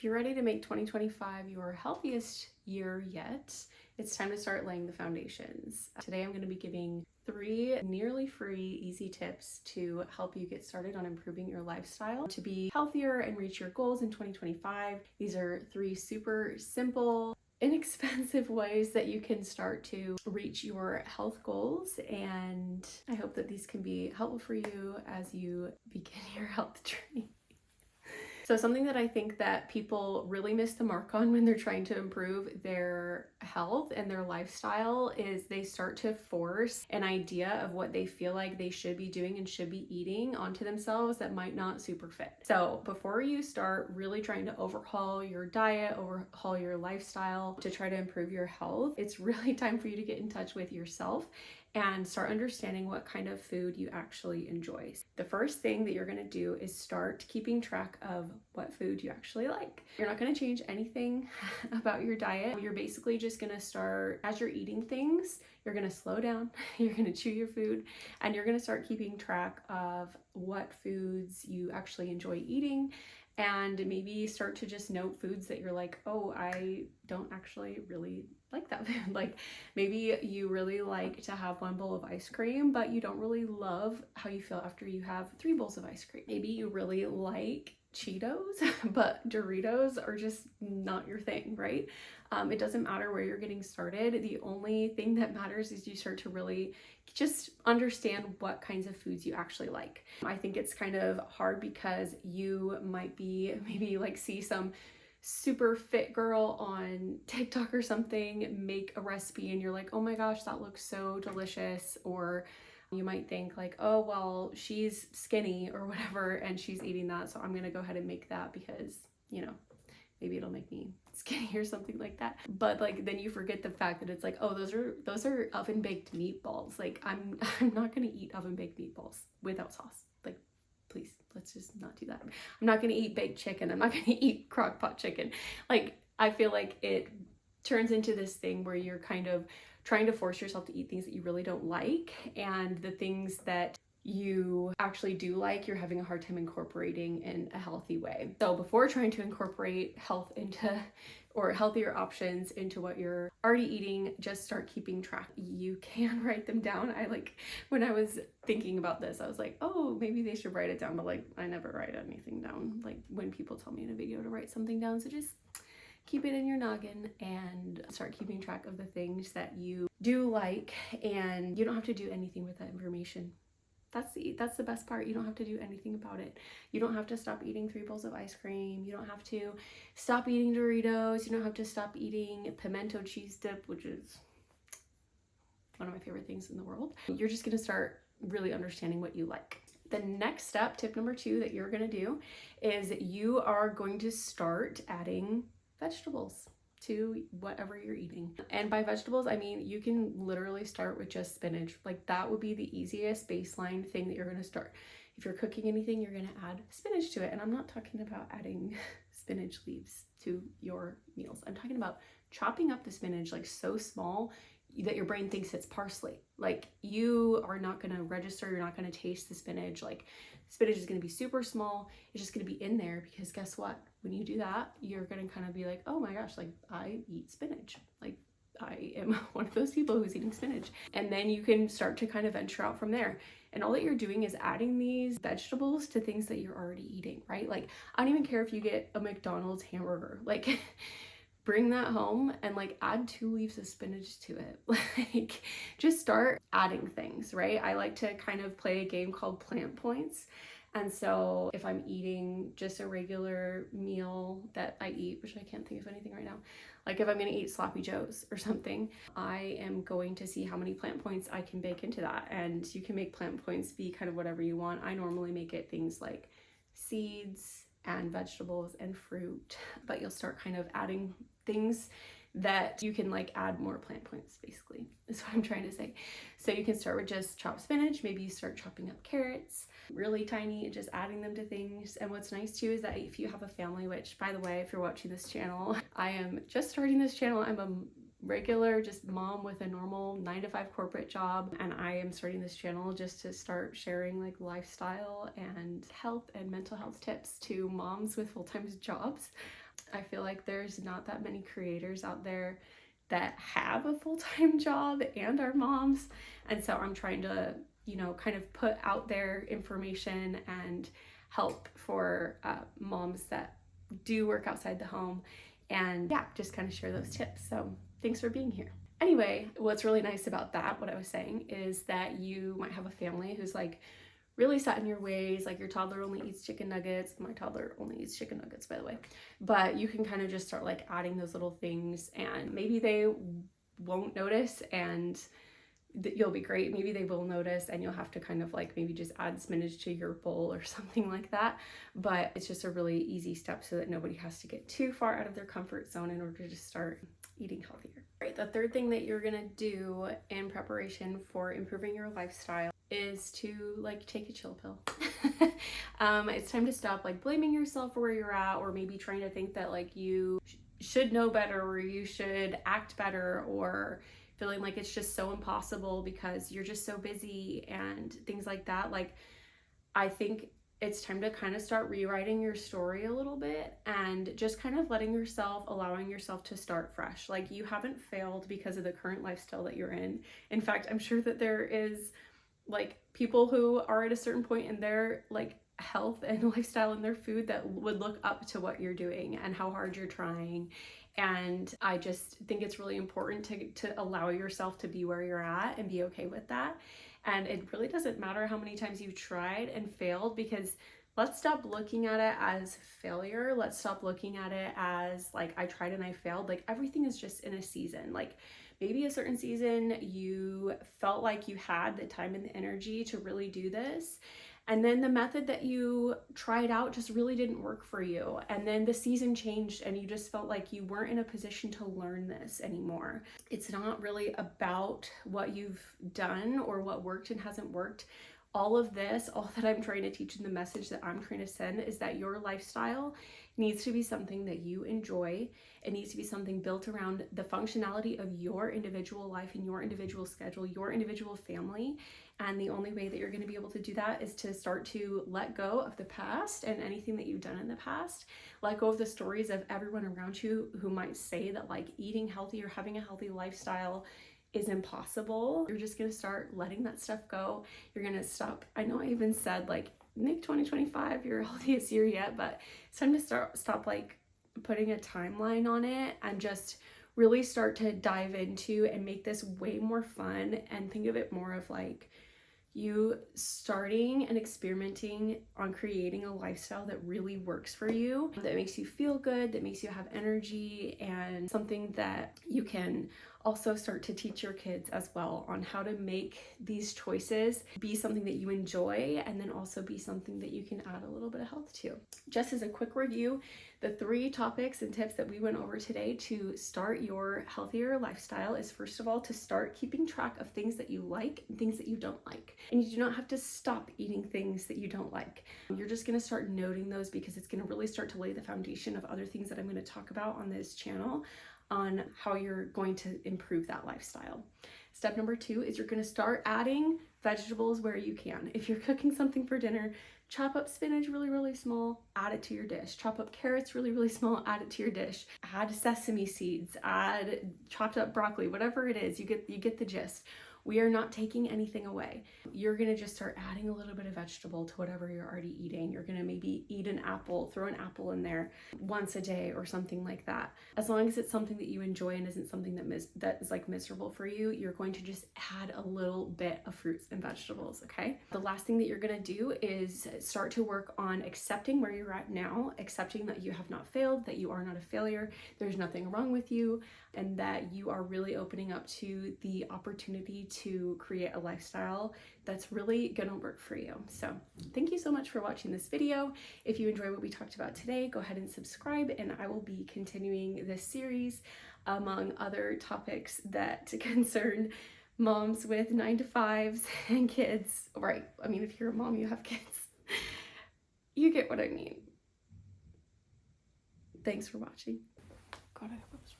If you're ready to make 2025 your healthiest year yet, it's time to start laying the foundations. Today I'm going to be giving 3 nearly free, easy tips to help you get started on improving your lifestyle to be healthier and reach your goals in 2025. These are 3 super simple, inexpensive ways that you can start to reach your health goals, and I hope that these can be helpful for you as you begin your health journey. So something that I think that people really miss the mark on when they're trying to improve their health and their lifestyle is they start to force an idea of what they feel like they should be doing and should be eating onto themselves that might not super fit. So before you start really trying to overhaul your diet, overhaul your lifestyle to try to improve your health, it's really time for you to get in touch with yourself and start understanding what kind of food you actually enjoy. The first thing that you're going to do is start keeping track of what food you actually like. You're not going to change anything about your diet. You're basically just going to start, as you're eating things, you're going to slow down, you're going to chew your food, and you're going to start keeping track of what foods you actually enjoy eating, and maybe start to just note foods that you're like, oh, I don't actually really like that food. Like maybe you really like to have 1 bowl of ice cream, but you don't really love how you feel after you have 3 bowls of ice cream. Maybe you really like Cheetos, but Doritos are just not your thing, right? It doesn't matter where you're getting started. The only thing that matters is you start to really just understand what kinds of foods you actually like. I think it's kind of hard because you might be maybe like see some super fit girl on TikTok or something make a recipe and you're like, oh my gosh, that looks so delicious. Or you might think like, oh, well, she's skinny or whatever and she's eating that, so I'm gonna go ahead and make that because, you know, maybe it'll make me skinny or something like that. But like then you forget the fact that it's like, oh, those are oven baked meatballs. Like I'm not gonna eat oven baked meatballs without sauce. Like, please, let's just not do that. I'm not gonna eat baked chicken. I'm not gonna eat crock pot chicken. Like, I feel like it turns into this thing where you're kind of trying to force yourself to eat things that you really don't like, and the things that you actually do like, you're having a hard time incorporating in a healthy way. So before trying to incorporate health into or healthier options into what you're already eating, just start keeping track. You can write them down. When I was thinking about this, I was like, oh, maybe they should write it down, but like I never write anything down. Like when people tell me in a video to write something down, so just keep it in your noggin and start keeping track of the things that you do like, and you don't have to do anything with that information. That's the best part. You don't have to do anything about it. You don't have to stop eating 3 bowls of ice cream. You don't have to stop eating Doritos. You don't have to stop eating pimento cheese dip, which is one of my favorite things in the world. You're just gonna start really understanding what you like. The next step, tip number 2 that you're gonna do is you are going to start adding vegetables to whatever you're eating. And by vegetables, I mean you can literally start with just spinach. Like that would be the easiest baseline thing that you're going to start. If you're cooking anything, you're going to add spinach to it. And I'm not talking about adding spinach leaves to your meals. I'm talking about chopping up the spinach like so small that your brain thinks it's parsley. Like you are not going to register, you're not going to taste the spinach. Like spinach is going to be super small. It's just going to be in there because guess what? When you do that, you're going to kind of be like, oh my gosh, like I eat spinach. Like I am one of those people who's eating spinach. And then you can start to kind of venture out from there. And all that you're doing is adding these vegetables to things that you're already eating, right? Like I don't even care if you get a McDonald's hamburger, like bring that home and like add 2 leaves of spinach to it. Like just start adding things, right? I like to kind of play a game called Plant Points. And so if I'm eating just a regular meal that I eat, which I can't think of anything right now, like if I'm gonna eat sloppy joes or something, I am going to see how many plant points I can bake into that. And you can make plant points be kind of whatever you want. I normally make it things like seeds and vegetables and fruit, but you'll start kind of adding things that you can like add more plant points, basically is what I'm trying to say. So you can start with just chopped spinach. Maybe you start chopping up carrots really tiny and just adding them to things. And what's nice too is that if you have a family, which by the way, if you're watching this channel, I am just starting this channel. I'm a regular just mom with a normal 9-to-5 corporate job, and I am starting this channel just to start sharing like lifestyle and health and mental health tips to moms with full-time jobs. I feel like there's not that many creators out there that have a full-time job and are moms. And so I'm trying to, you know, kind of put out there information and help for moms that do work outside the home, and yeah, just kind of share those tips. So thanks for being here. Anyway, what's really nice about that, what I was saying, is that you might have a family who's like really set in your ways. Like your toddler only eats chicken nuggets. My toddler only eats chicken nuggets, by the way. But you can kind of just start like adding those little things, and maybe they won't notice and you'll be great. Maybe they will notice and you'll have to kind of like maybe just add spinach to your bowl or something like that. But it's just a really easy step so that nobody has to get too far out of their comfort zone in order to start eating healthier. Right, the third thing that you're gonna do in preparation for improving your lifestyle is to like take a chill pill. It's time to stop like blaming yourself for where you're at, or maybe trying to think that like you should know better or you should act better, or feeling like it's just so impossible because you're just so busy and things like that. Like, I think it's time to kind of start rewriting your story a little bit and just kind of allowing yourself to start fresh. Like, you haven't failed because of the current lifestyle that you're in. In fact, I'm sure that there is like people who are at a certain point in their like health and lifestyle and their food that would look up to what you're doing and how hard you're trying. And I just think it's really important to allow yourself to be where you're at and be okay with that. And it really doesn't matter how many times you've tried and failed, because let's stop looking at it as failure. Let's stop looking at it as like, I tried and I failed. Like, everything is just in a season. Like, maybe a certain season you felt like you had the time and the energy to really do this, and then the method that you tried out just really didn't work for you. And then the season changed and you just felt like you weren't in a position to learn this anymore. It's not really about what you've done or what worked and hasn't worked. All of this, all that I'm trying to teach, and the message that I'm trying to send, is that your lifestyle needs to be something that you enjoy. It needs to be something built around the functionality of your individual life and your individual schedule, your individual family. And the only way that you're going to be able to do that is to start to let go of the past and anything that you've done in the past. Let go of the stories of everyone around you who might say that like eating healthy or having a healthy lifestyle is impossible. You're just going to start letting that stuff go. You're going to stop. I know I even said like, make 2025 your healthiest year yet, but it's time to stop like putting a timeline on it and just really start to dive into and make this way more fun, and think of it more of like you starting and experimenting on creating a lifestyle that really works for you, that makes you feel good, that makes you have energy, and something that you can also start to teach your kids as well on how to make these choices be something that you enjoy, and then also be something that you can add a little bit of health to. Just as a quick review, the 3 topics and tips that we went over today to start your healthier lifestyle is, first of all, to start keeping track of things that you like and things that you don't like. And you do not have to stop eating things that you don't like. You're just going to start noting those, because it's going to really start to lay the foundation of other things that I'm going to talk about on this channel on how you're going to improve that lifestyle. Step number 2 is you're going to start adding vegetables where you can. If you're cooking something for dinner, chop up spinach really, really small, add it to your dish. Chop up carrots really, really small, add it to your dish. Add sesame seeds, add chopped up broccoli, whatever it is, you get the gist. We are not taking anything away. You're gonna just start adding a little bit of vegetable to whatever you're already eating. You're gonna maybe eat an apple, throw an apple in there once a day or something like that. As long as it's something that you enjoy and isn't something that is like miserable for you, you're going to just add a little bit of fruits and vegetables, okay? The last thing that you're gonna do is start to work on accepting where you're at now, accepting that you have not failed, that you are not a failure, there's nothing wrong with you, and that you are really opening up to the opportunity to create a lifestyle that's really gonna work for you. So thank you so much for watching this video. If you enjoy what we talked about today, go ahead and subscribe, and I will be continuing this series among other topics that concern moms with 9-to-5s and kids. Right, I mean, if you're a mom, you have kids. You get what I mean. Thanks for watching. God, I hope it was